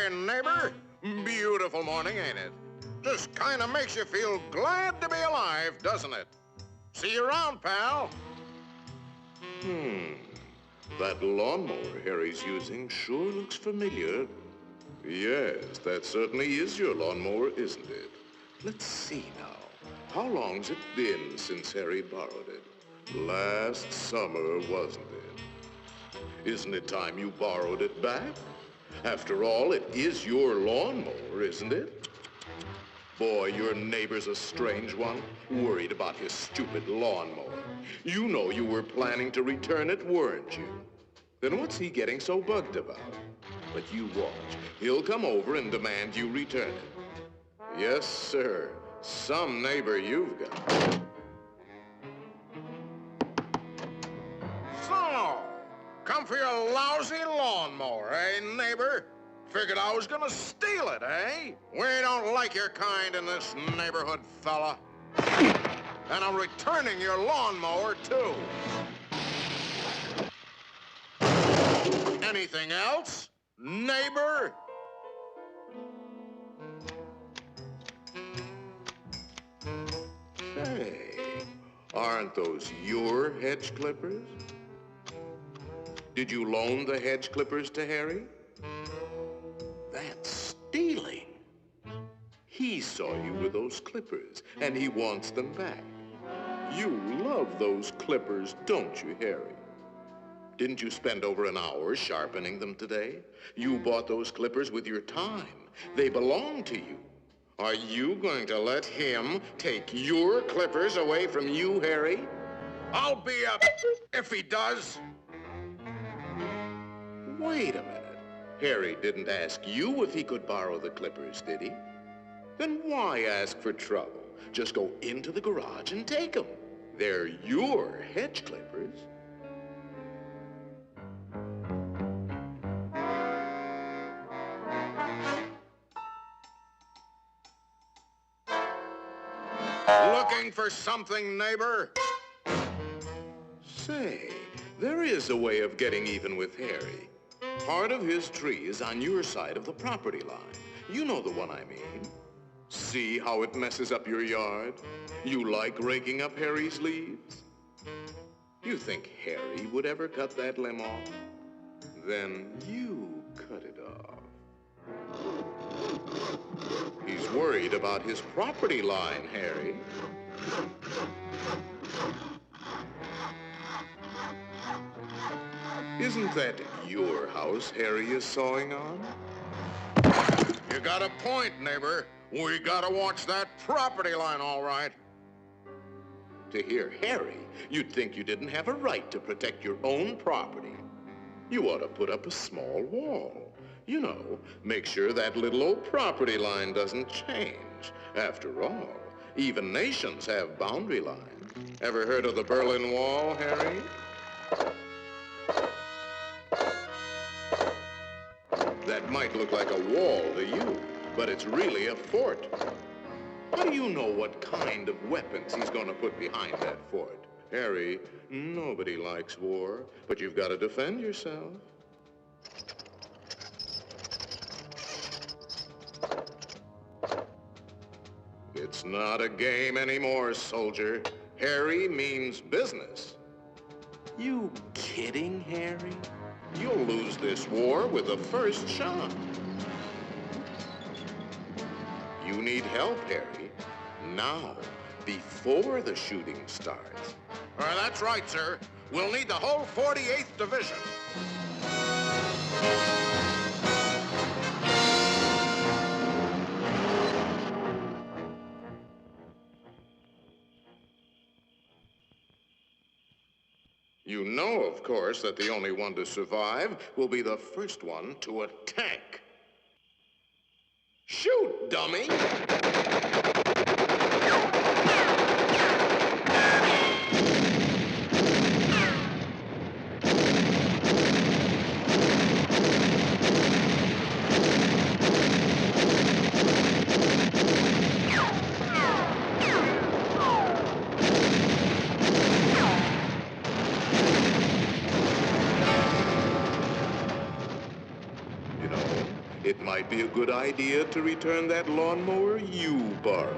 morning, neighbor. Beautiful morning, ain't it? Just kind of makes you feel glad to be alive, doesn't it? See you around, pal. That lawnmower Harry's using sure looks familiar. Yes, that certainly is your lawnmower, isn't it? Let's see now. How long's it been since Harry borrowed it? Last summer, wasn't it? Isn't it time you borrowed it back? After all, it is your lawnmower, isn't it? Boy, your neighbor's a strange one, worried about his stupid lawnmower. You know you were planning to return it, weren't you? Then what's he getting so bugged about? But you watch. He'll come over and demand you return it. Yes, sir. Some neighbor you've got. So, come for your lousy lawnmower, eh, neighbor? Figured I was gonna steal it, eh? We don't like your kind in this neighborhood, fella. And I'm returning your lawnmower, too. Anything else, neighbor? Say, aren't those your hedge clippers? Did you loan the hedge clippers to Harry? That's stealing. He saw you with those clippers, and he wants them back. You love those clippers, don't you, Harry? Didn't you spend over an hour sharpening them today? You bought those clippers with your time. They belong to you. Are you going to let him take your clippers away from you, Harry? I'll be up if he does. Wait a minute. Harry didn't ask you if he could borrow the clippers, did he? Then why ask for trouble? Just go into the garage and take them. They're your hedge clippers. Looking for something, neighbor? Say, there is a way of getting even with Harry. Part of his tree is on your side of the property line. You know the one I mean. See how it messes up your yard? You like raking up Harry's leaves? You think Harry would ever cut that limb off? Then you cut it off. He's worried about his property line, Harry. Isn't that your house Harry is sawing on? You got a point, neighbor. We gotta watch that property line, all right. To hear Harry, you'd think you didn't have a right to protect your own property. You ought to put up a small wall. You know, make sure that little old property line doesn't change. After all, even nations have boundary lines. Ever heard of the Berlin Wall, Harry? That might look like a wall to you, but it's really a fort. How do you know what kind of weapons he's going to put behind that fort? Harry, nobody likes war, but you've got to defend yourself. It's not a game anymore, soldier. Harry means business. You kidding, Harry? You'll lose this war with the first shot. You need help, Harry. Now, before the shooting starts. That's right, sir. We'll need the whole 48th Division. You know, of course, that the only one to survive will be the first one to attack. Shoot, dummy! It might be a good idea to return that lawnmower you borrowed.